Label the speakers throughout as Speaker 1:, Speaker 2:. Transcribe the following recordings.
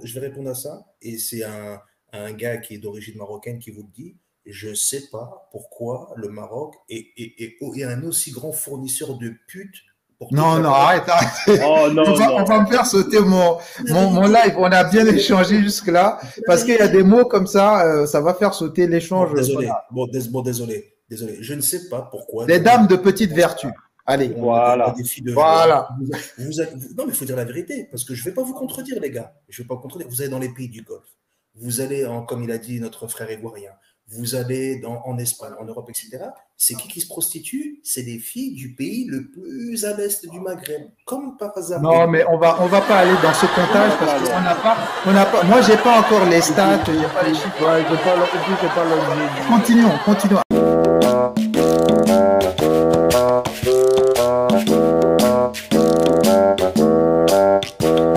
Speaker 1: je vais répondre à ça. Et c'est un gars qui est d'origine marocaine qui vous le dit. Je ne sais pas pourquoi le Maroc est un aussi grand fournisseur de putes pour toute
Speaker 2: Non,
Speaker 1: la
Speaker 2: non,
Speaker 1: planète.
Speaker 2: arrête, arrête.
Speaker 3: Oh
Speaker 2: On
Speaker 3: non,
Speaker 2: va, on
Speaker 3: non.
Speaker 2: va me faire sauter
Speaker 1: La
Speaker 2: mon
Speaker 1: vérité,
Speaker 2: live. On a bien
Speaker 1: c'est la
Speaker 2: échangé
Speaker 1: vérité,
Speaker 2: jusque-là.
Speaker 1: c'est la
Speaker 2: Parce qu'il y a
Speaker 1: vérité.
Speaker 2: des mots comme ça va faire sauter
Speaker 1: Bon,
Speaker 2: l'échange.
Speaker 1: désolé.
Speaker 2: Voilà.
Speaker 1: Bon, désolé. Désolé. Je ne sais pas pourquoi
Speaker 2: Les
Speaker 1: nous, les
Speaker 2: dames de
Speaker 1: Marocains,
Speaker 2: petite vertu. Allez.
Speaker 1: on a
Speaker 3: Voilà.
Speaker 1: des filles de joie.
Speaker 2: Voilà.
Speaker 1: Non, mais il faut dire la vérité, parce que je ne vais pas vous contredire, les gars. Je ne vais pas vous contredire. Vous allez dans les pays du Golfe. Vous allez, comme il a dit notre frère ivoirien, vous allez en Espagne, en Europe, etc. C'est qui se prostitue? C'est des filles du pays le plus à l'est du Maghreb, comme par hasard.
Speaker 2: Non, mais on va pas aller dans ce comptage
Speaker 3: Non,
Speaker 2: parce
Speaker 3: non, non.
Speaker 2: on n'a pas, moi j'ai pas encore les
Speaker 3: Et puis,
Speaker 2: stats, il n'y a pas les chiffres.
Speaker 3: ouais, c'est pas l'objet du.
Speaker 2: Continuons.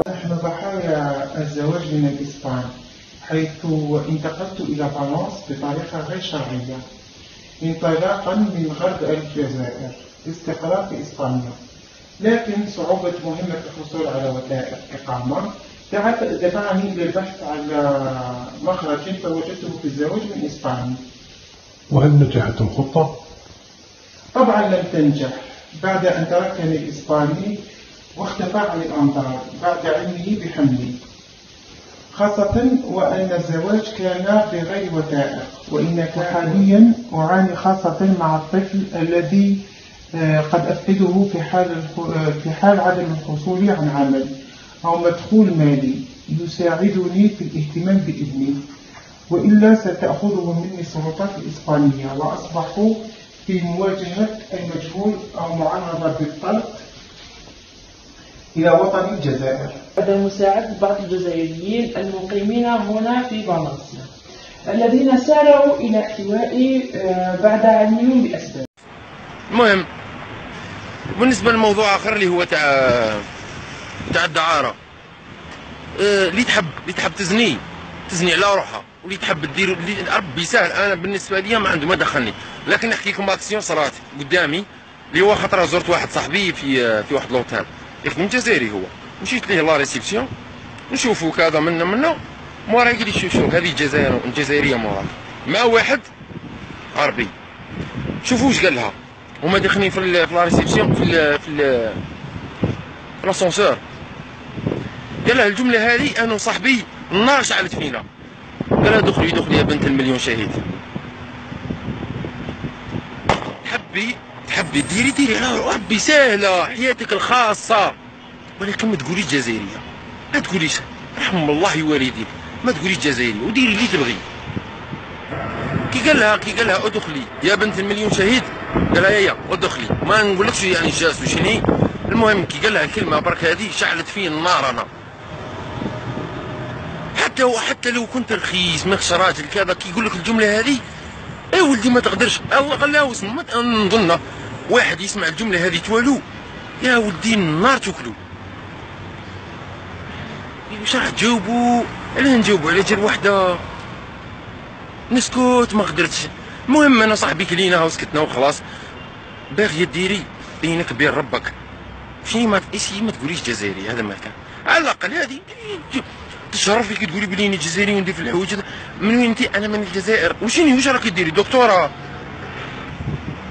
Speaker 4: نحن ضحايا الزواج من الإسبان، حيث انتقلت إلى فالنسيا بطريقة غير شرعية انطلاقا من غرب الجزائر لاستقرار في إسبانيا، لكن صعوبة مهمة الحصول على وثائق إقامة دفعني للبحث عن مخرج فوجدته في الزواج من إسباني.
Speaker 5: وهل نجحت الخطة؟
Speaker 4: طبعا لم تنجح بعد أن تركني الإسباني واختفى عن الأنظار بعد علمه بحملي، خاصة وأن الزواج كان بغير وثائق، وإنك حاليا أعاني خاصة مع الطفل الذي قد أفقده في حال عدم الحصول عن عمل أو مدخول مالي يساعدني في الاهتمام بابني، وإلا ستأخذه مني السلطات الإسبانية وأصبح في مواجهة المجهول أو معرضة بالطلق إلى وطن الجزائر.
Speaker 6: بعد مساعدة بعض الجزائريين المقيمين هنا في فالنسيا الذين سارعوا إلى احتوائي بعد علمهم بأسباب.
Speaker 7: المهم بالنسبة لموضوع آخر اللي هو تاع الدعارة، اللي تحب تزني على روحها، واللي تحب دير اللي ربي سهل. أنا بالنسبة لي ما عنده ما دخلني، لكن نحكي لكم أكسيون صرات قدامي اللي هو خطرة زرت واحد صاحبي في واحد لوطيل يخدم جزائري هو، مشيت ليه لا ريسبسيون نشوفوا كذا منا مورا يقول لي شوف هذه جزائرية مورا مع واحد عربي. شوفوا واش قال لها، هما داخلين في لا ريسبسيون في لاسونسور، قال لها الجملة هذه أنا وصاحبي النار شعلت فينا، قال لها دخلي يا بنت المليون شهيد، تحبي ديري ربي سهلة حياتك الخاصة، ولكن ما تقوليش جزائرية، ما تقوليش رحم الله والديك، ما تقوليش جزائرية وديري اللي تبغي. كي قال لها ادخلي يا بنت المليون شهيد، قال لها يا ادخلي، ما نقولكش يعني جاس وشني. المهم كي قال لها الكلمة برك هذه شعلت فيه النار. انا حتى لو كنت رخيص ماكش راجل كذا كي يقول لك الجملة هذه، اي ولدي ما تقدرش، الله قال لها واسم نظن واحد يسمع الجملة هذه توالو يا ولدي النار تاكلو. واش راح تجاوبوا؟ علاه نجاوبوا على جال وحده؟ نسكت ما قدرتش. المهم انا صاحبي كلينا وسكتنا وخلاص. باغيه ديري بينك وبين ربك شي ما تقوليش جزائري، هذا ما كان على الاقل هذه تشرف فيك تقولي بلي اني جزائري وندير في الحوايج. من وين انت؟ انا من الجزائر. واش راكي ديري؟ دكتوره.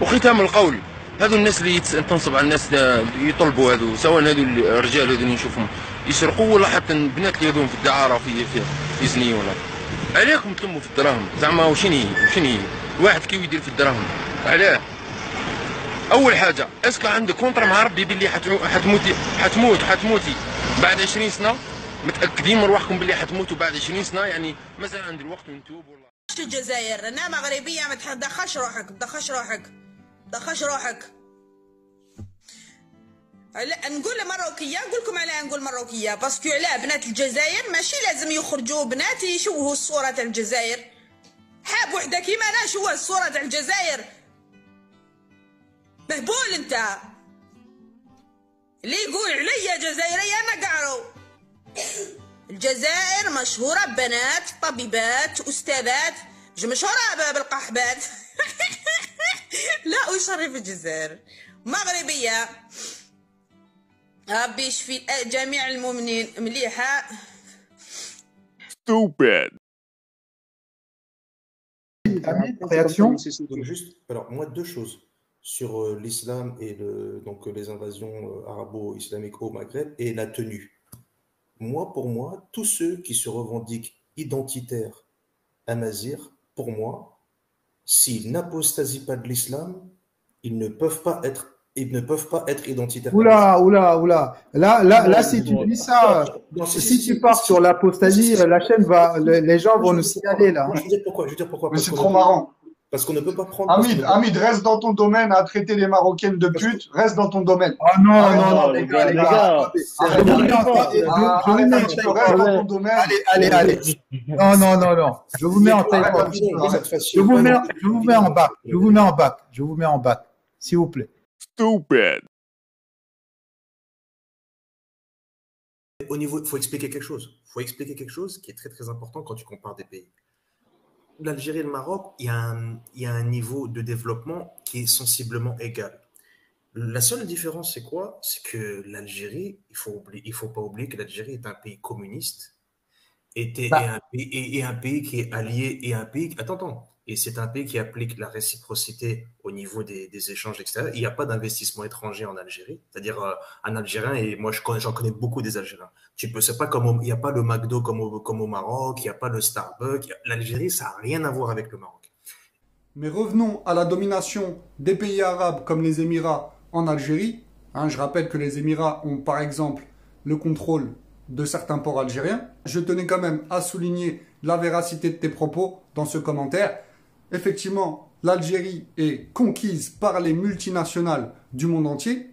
Speaker 7: وختام القول، هذو الناس اللي تنصب على الناس يطلبوا هذو، سواء هذو الرجال هذو اللي نشوفهم يسرقوا ولا حتى البنات اللي هذوهم في الدعاره في زني ولا عليكم تلموا في الدراهم. زعما وشني واحد كيف يدير في الدراهم؟ علاه؟ اول حاجه اسكو عندك كونترا مع ربي باللي حتموتي بعد 20 سنه؟ متاكدين من روحكم باللي حتموتوا بعد 20 سنه؟ يعني مازال عندي الوقت ونتوب. والله
Speaker 8: الجزائر انا مغربيه، ما تدخلش روحك. لا نقول مروكيه، نقول لكم علاه نقول مروكيه، باسكو علاه بنات الجزائر ماشي لازم يخرجوا بنات يشوهوا الصوره تاع الجزائر. حاب وحده كيما انا شوه الصوره تاع الجزائر؟ مهبول انت اللي يقول عليا جزائريه انا قعرو. الجزائر مشهوره ببنات طبيبات استاذات، مشهوره بالقحبات. لا أشرف الجزائر، مغربيه. ربي يشفي جميع المؤمنين. مليحه
Speaker 7: Stupid.
Speaker 2: Amine, réaction?
Speaker 1: Donc juste, alors moi, deux choses sur l'islam et donc les invasions arabo-islamiques au Maghreb et la tenue. Pour moi, tous ceux qui se revendiquent identitaires amazirs, pour moi, s'ils n'apostasient pas de l'islam, ils ne peuvent pas être identitaires.
Speaker 2: Oula. Là, si tu dis ça, si tu pars sur l'apostasie, la chaîne les gens vont nous signaler là.
Speaker 1: Je vais dire pourquoi.
Speaker 3: Mais c'est trop marrant.
Speaker 1: Parce qu'on ne peut pas prendre.
Speaker 3: Hamid, reste dans ton domaine à traiter les Marocaines de pute. Reste dans ton domaine.
Speaker 2: Ah non, les gars.
Speaker 3: Reste dans ton domaine.
Speaker 2: Allez. Non. Je vous mets en tête. Je vous mets en bac. S'il vous plaît.
Speaker 7: Stupid.
Speaker 1: Au niveau, il faut expliquer quelque chose. Il faut expliquer quelque chose qui est très très important quand tu compares des pays. L'Algérie et le Maroc, il y a un niveau de développement qui est sensiblement égal. La seule différence, c'est quoi? C'est que l'Algérie, il faut pas oublier que l'Algérie est un pays communiste, et un pays qui est allié, et un pays. Attends. Et c'est un pays qui applique la réciprocité au niveau des échanges extérieurs. Il n'y a pas d'investissement étranger en Algérie. C'est-à-dire, un Algérien, et moi j'en connais beaucoup des Algériens. C'est pas il n'y a pas le McDo comme au Maroc, il n'y a pas le Starbucks. L'Algérie, ça n'a rien à voir avec le Maroc.
Speaker 9: Mais revenons à la domination des pays arabes comme les Émirats en Algérie. Je rappelle que les Émirats ont par exemple le contrôle de certains ports algériens. Je tenais quand même à souligner la véracité de tes propos dans ce commentaire. Effectivement, l'Algérie est conquise par les multinationales du monde entier.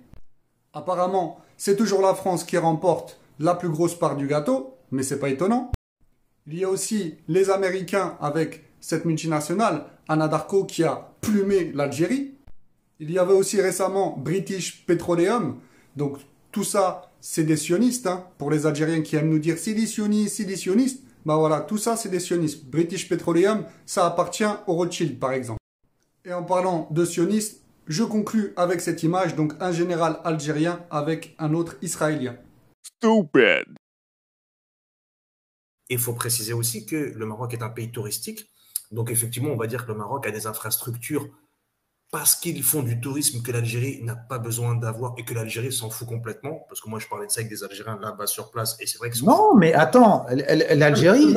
Speaker 9: Apparemment, c'est toujours la France qui remporte la plus grosse part du gâteau, mais c'est pas étonnant. Il y a aussi les Américains avec cette multinationale, Anadarko, qui a plumé l'Algérie. Il y avait aussi récemment British Petroleum. Donc tout ça, c'est des sionistes. Pour les Algériens qui aiment nous dire c'est des sionistes. Bah voilà, tout ça, c'est des sionistes. British Petroleum, ça appartient aux Rothschild, par exemple. Et en parlant de sionistes, je conclus avec cette image, donc un général algérien avec un autre israélien.
Speaker 7: Stupid.
Speaker 1: Il faut préciser aussi que le Maroc est un pays touristique. Donc effectivement, on va dire que le Maroc a des infrastructures parce qu'ils font du tourisme que l'Algérie n'a pas besoin d'avoir et que l'Algérie s'en fout complètement. Parce que moi, je parlais de ça avec des Algériens là-bas sur place et c'est vrai que...
Speaker 2: Non, mais attends, l'Algérie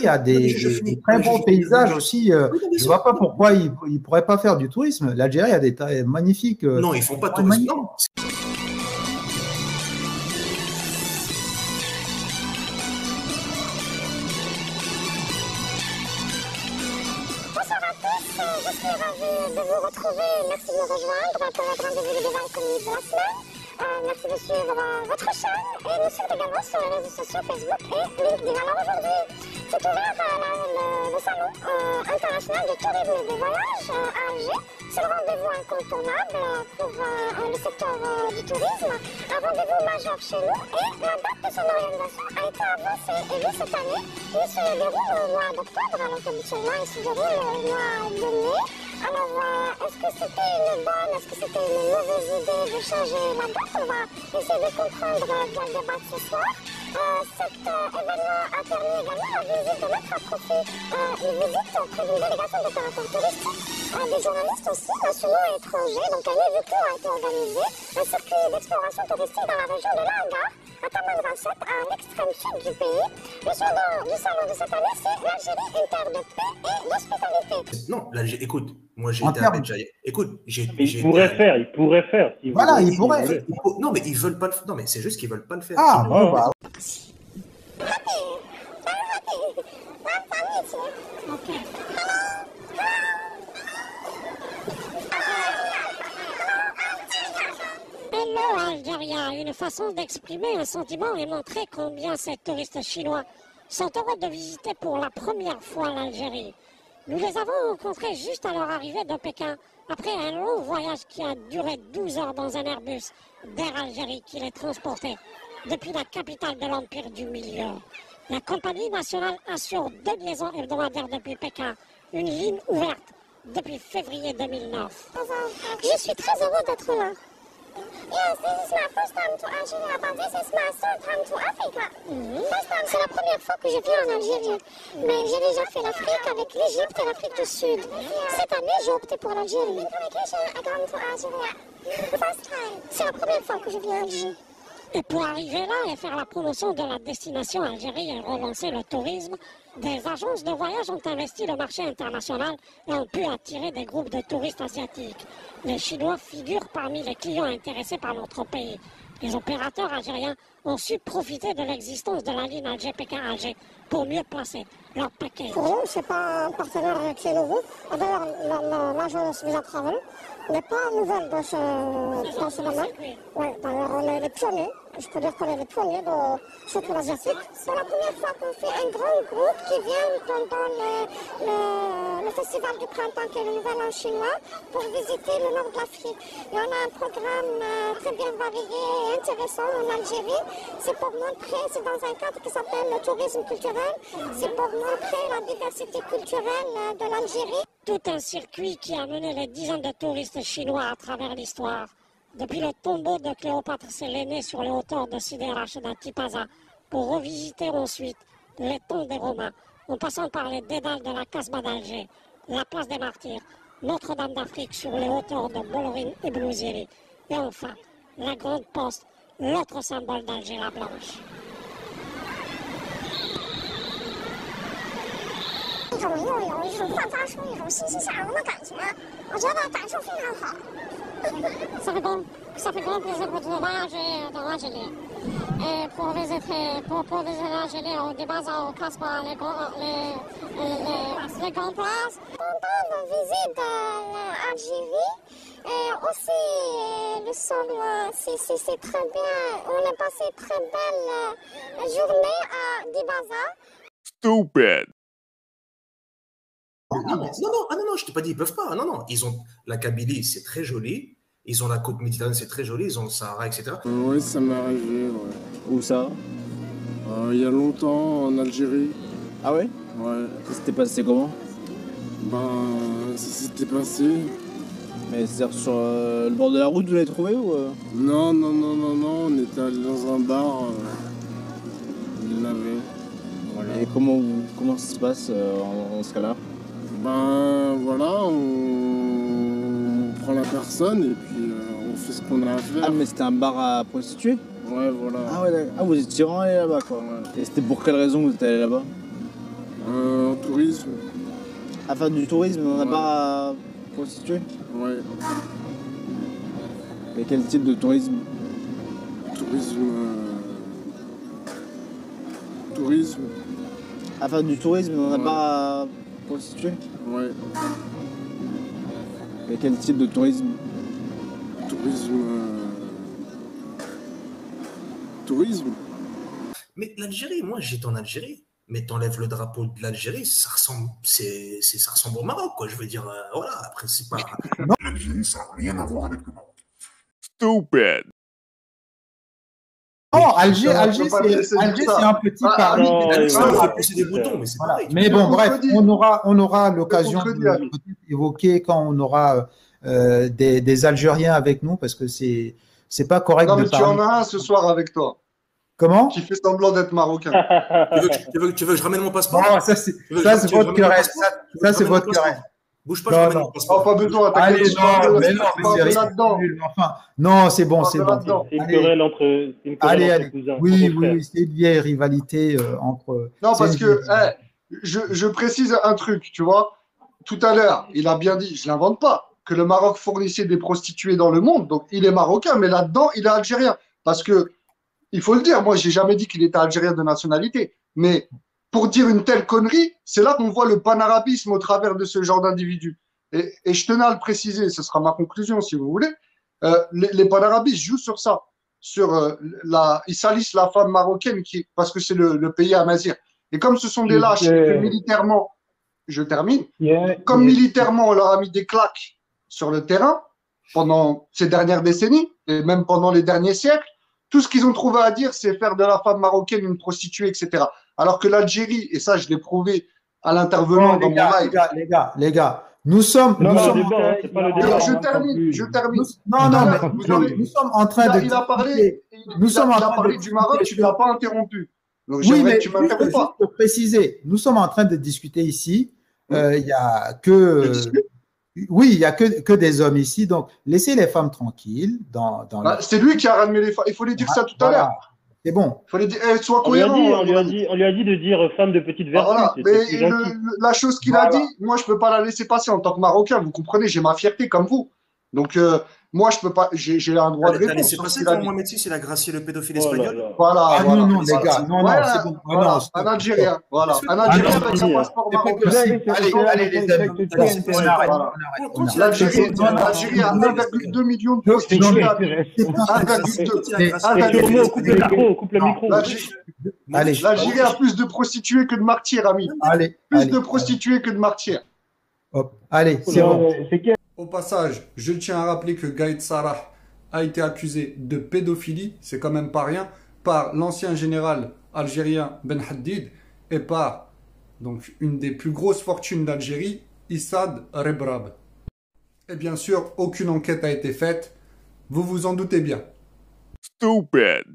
Speaker 2: a des très bons paysages aussi. Je ne vois pas pourquoi ils ne pourraient pas faire du tourisme. L'Algérie a des magnifiques...
Speaker 1: Non, ils ne font pas de tourisme. Non.
Speaker 10: Je suis ravie de vous retrouver. Merci de me rejoindre pour notre rendez-vous de débat inconnu de la semaine. Merci de suivre votre chaîne et nous suivre également sur les réseaux sociaux Facebook et LinkedIn. Alors aujourd'hui, c'est ouvert le salon international du tourisme et des voyages à Alger. C'est le rendez-vous incontournable pour le secteur du tourisme. Un rendez-vous majeur chez nous et la date de son organisation a été avancée. Et oui, cette année, il se déroule au mois d'octobre, alors qu'habituellement il se déroule au mois de mai. Alors, est-ce que c'était une bonne, est-ce que c'était une mauvaise idée de changer la date? On va essayer de comprendre dans le débat de ce soir. Cet événement a permis également la visite de mettre à profit une visite auprès d'une délégation d'opérateurs touristiques, des journalistes aussi, nationaux et étrangers. Donc un événement a été organisé, un circuit d'exploration touristique dans la région de Langar, à Tamanrasset, à l'extrême sud du pays. Le slogan du salon de cette année, c'est l'Algérie, une terre de paix et d'hospitalité.
Speaker 1: Non, écoute, moi j'ai été à Béjaïa. Écoute,
Speaker 11: il pourrait faire.
Speaker 2: Voilà, il pourrait.
Speaker 1: Non, mais ils veulent pas le faire. Non, mais c'est juste qu'ils veulent pas le faire.
Speaker 2: Ah, bon, bah.
Speaker 10: Hello Algéria, une façon d'exprimer un sentiment et montrer combien ces touristes chinois sont heureux de visiter pour la première fois l'Algérie. Nous les avons rencontrés juste à leur arrivée de Pékin, après un long voyage qui a duré 12 heures dans un Airbus d'Air Algérie qui les transportait depuis la capitale de l'Empire du Milieu. La compagnie nationale assure 2 liaisons hebdomadaires depuis Pékin, une ligne ouverte depuis février 2009. Je suis très heureux d'être là. Yes, this is my first time to Algeria, but this is my third time to Africa. First time, c'est la première fois que je viens en Algérie. Mais j'ai déjà fait l'Afrique avec l'Égypte et l'Afrique du Sud. Cette année, j'ai opté pour l'Algérie. C'est la première fois que je viens en Algérie.
Speaker 12: Et pour arriver là et faire la promotion de la destination Algérie et relancer le tourisme, des agences de voyage ont investi le marché international et ont pu attirer des groupes de touristes asiatiques. Les Chinois figurent parmi les clients intéressés par notre pays. Les opérateurs algériens ont su profiter de l'existence de la ligne Alger-Pékin-Alger pour mieux placer leur paquet.
Speaker 10: Pour nous, ce n'est pas un partenaire qui est nouveau. D'ailleurs, l'agence Visa Travel n'est pas nouvelle dans ce domaine. Ouais, d'ailleurs, on est les pionniers. Je peux dire qu'on est les pionniers, surtout l'asiatique. C'est la première fois qu'on fait un grand groupe qui vient pendant le festival du printemps, qui est le Nouvel An chinois, pour visiter le nord de l'Afrique. Et on a un programme très bien varié et intéressant en Algérie. C'est pour montrer, c'est dans un cadre qui s'appelle le tourisme culturel. C'est pour montrer la diversité culturelle de l'Algérie.
Speaker 12: Tout un circuit qui a mené les dizaines de touristes chinois à travers l'histoire. Depuis le tombeau de Cléopâtre Sélénée sur les hauteurs de Sidi Rachid à Tipaza, pour revisiter ensuite les tombes des Romains, en passant par les dédales de la Casbah d'Alger, la place des Martyrs, Notre-Dame d'Afrique sur les hauteurs de Bolorin et Blouziri, et enfin la Grande Poste, l'autre symbole d'Alger, la Blanche.
Speaker 10: 一种又有一种焕发出一种欣欣向荣的感觉，我觉得感受非常好。
Speaker 12: Ça fait grand plaisir de voyager dans l'Algérie. Et pour visiter l'Algérie, on dépasse au Casbah, les grandes places.
Speaker 10: Pendant la visite de l'Algérie, aussi le sol, c'est très bien. On a passé très belle journée à Tipaza.
Speaker 13: Stupid.
Speaker 1: Non, je t'ai pas dit, ils peuvent pas. Non, ils ont la Kabylie, c'est très joli. Ils ont la côte méditerranéenne, c'est très joli. Ils ont le Sahara, etc.
Speaker 14: Oui, ça m'est arrivé. Ouais.
Speaker 15: Où ça?
Speaker 14: Il y a longtemps, en Algérie.
Speaker 15: Ah ouais?
Speaker 14: Ouais.
Speaker 15: Ça s'était passé comment?
Speaker 14: Ça s'était passé.
Speaker 15: Mais c'est-à-dire sur le bord de la route, vous l'avez trouvé ou
Speaker 14: Non, on était allé dans un bar. Il l'avait.
Speaker 15: Voilà. Et comment ça se passe en ce cas-là?
Speaker 14: Voilà, on prend la personne et puis on fait ce qu'on a à faire.
Speaker 15: Ah, mais c'était un bar à prostituées?
Speaker 14: Ouais, voilà.
Speaker 15: Ah ouais, d'accord. Ah, vous étiez vraiment allé là-bas, quoi. Ouais. Et c'était pour quelle raison que vous êtes allé là-bas?
Speaker 14: En tourisme.
Speaker 15: À faire du tourisme dans un bar à prostituées?
Speaker 14: Ouais.
Speaker 15: Et quel type de tourisme?
Speaker 14: Tourisme.
Speaker 15: À faire du tourisme dans un bar à prostituées?
Speaker 14: Ouais.
Speaker 15: Et quel type de tourisme?
Speaker 14: Tourisme.
Speaker 1: Mais l'Algérie, moi j'étais en Algérie, mais t'enlèves le drapeau de l'Algérie, ça ressemble au Maroc, quoi. Je veux dire, voilà, après c'est pas...
Speaker 13: L'Algérie, ça n'a rien à voir avec le Maroc. Stupid.
Speaker 2: Non, Alger, c'est un petit Paris.
Speaker 1: Ça pousser des boutons, mais c'est pareil.
Speaker 2: Mais bon, bref, on aura l'occasion de évoquer quand on aura des Algériens avec nous, parce que c'est pas correct
Speaker 3: non,
Speaker 2: de
Speaker 3: mais
Speaker 2: parler.
Speaker 3: Tu en as un ce soir avec toi.
Speaker 2: Comment?
Speaker 3: Qui fait semblant d'être marocain.
Speaker 1: Tu veux que je ramène mon passeport?
Speaker 2: Non, ça c'est votre querelle. Ça c'est votre querelle.
Speaker 1: Bouge pas, je ramène mon passeport.
Speaker 3: Pas besoin.
Speaker 2: Allez, non, c'est bon, c'est bon.
Speaker 11: C'est une querelle entre cousins.
Speaker 2: Oui, c'est une vieille rivalité entre.
Speaker 3: Non, parce que je précise un truc, tu vois. Tout à l'heure, il a bien dit, je l'invente pas, que le Maroc fournissait des prostituées dans le monde. Donc, il est marocain, mais là-dedans, il est algérien. Parce que, il faut le dire, moi, j'ai jamais dit qu'il était algérien de nationalité. Mais pour dire une telle connerie, c'est là qu'on voit le panarabisme au travers de ce genre d'individus. Et je tenais à le préciser, ce sera ma conclusion si vous voulez. Les panarabistes jouent sur ça. Ils salissent la femme marocaine parce que c'est le pays à Mazir. Et comme ce sont des lâches, militairement, je termine, militairement on leur a mis des claques sur le terrain pendant ces dernières décennies et même pendant les derniers siècles, tout ce qu'ils ont trouvé à dire, c'est faire de la femme marocaine une prostituée, etc. Alors que l'Algérie, et ça je l'ai prouvé à l'intervenant dans mon live.
Speaker 2: Les gars, Nous sommes.
Speaker 11: Non,
Speaker 2: nous
Speaker 11: non,
Speaker 2: sommes
Speaker 11: débat, c'est pas le débat.
Speaker 3: Je termine.
Speaker 2: non, non, mais nous sommes en train de.
Speaker 3: Il a parlé, il a parlé du Maroc, tu ne l'as pas interrompu. Donc,
Speaker 2: oui, mais
Speaker 3: que tu m'interromps pas.
Speaker 2: juste pour préciser, nous sommes en train de discuter ici. Il y a que. Oui, il n'y a que des hommes ici, donc laissez les femmes tranquilles.
Speaker 3: C'est lui qui a ramené les femmes. Il fallait dire ça tout à l'heure.
Speaker 2: C'est bon.
Speaker 3: Il fallait dire, sois cohérent.
Speaker 11: On lui a dit de dire femme de petite vertu.
Speaker 3: Voilà. Mais la chose qu'il a dit, moi, je ne peux pas la laisser passer en tant que Marocain. Vous comprenez, j'ai ma fierté comme vous. Donc, moi, je peux pas. J'ai un droit de réponse.
Speaker 1: C'est passé quand Mohamed VI, il a gracié le pédophile espagnol.
Speaker 3: Voilà.
Speaker 2: Non, les gars. Non, c'est bon.
Speaker 3: Un Algérien. Voilà. Un Algérien avec son passeport marocain.
Speaker 2: Allez, les amis.
Speaker 3: L'Algérie a 1,2 million de prostituées. 1,2.
Speaker 11: Coupe le micro.
Speaker 3: L'Algérie a plus de prostituées que de martyrs, amis. Plus de prostituées que de martyrs.
Speaker 2: Allez, c'est bon.
Speaker 9: Au passage, je tiens à rappeler que Gaïd Sarraj a été accusé de pédophilie, c'est quand même pas rien, par l'ancien général algérien Ben Haddad et par donc une des plus grosses fortunes d'Algérie, Issad Rebrab. Et bien sûr, aucune enquête a été faite, vous vous en doutez bien.
Speaker 7: Stupid.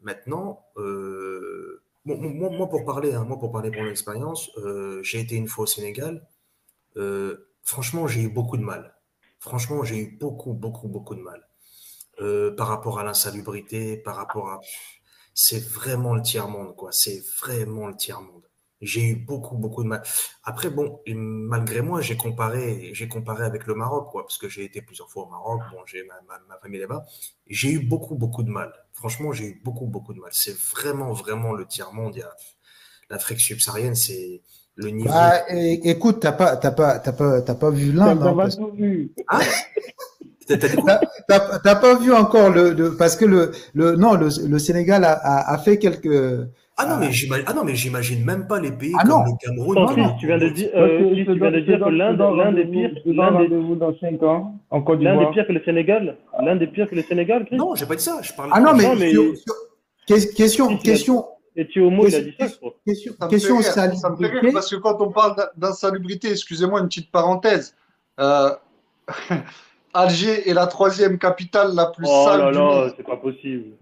Speaker 1: Maintenant, moi pour parler pour mon expérience, j'ai été une fois au Sénégal. Franchement, j'ai eu beaucoup de mal. Franchement, j'ai eu beaucoup de mal. Par rapport à l'insalubrité, par rapport à... C'est vraiment le tiers-monde, quoi. C'est vraiment le tiers-monde. J'ai eu beaucoup de mal. Après, bon, malgré moi, j'ai comparé avec le Maroc, quoi, parce que j'ai été plusieurs fois au Maroc. Bon, j'ai ma famille là-bas. J'ai eu beaucoup de mal. Franchement, j'ai eu beaucoup de mal. C'est vraiment le tiers-monde. Il y a l'Afrique subsaharienne, c'est le niveau.
Speaker 2: Écoute, t'as pas vu l'Inde. T'as pas vu encore parce que le Sénégal a fait quelques.
Speaker 1: Ah non, mais j'imagine même pas les pays
Speaker 2: comme
Speaker 1: le Cameroun.
Speaker 11: Tu viens de dire que l'Inde est pire. L'Inde est pire que le Sénégal. L'Inde est pire que le Sénégal, Chris.
Speaker 1: Non, j'ai pas dit ça. Je parle.
Speaker 2: Ah non, mais question.
Speaker 11: Et Thiomo, il a dit ça, je crois.
Speaker 2: Question
Speaker 3: ça me fait rire parce que quand on parle d'insalubrité, excusez-moi une petite parenthèse, Alger est la 3e capitale la plus sale du monde.
Speaker 11: C'est pas possible.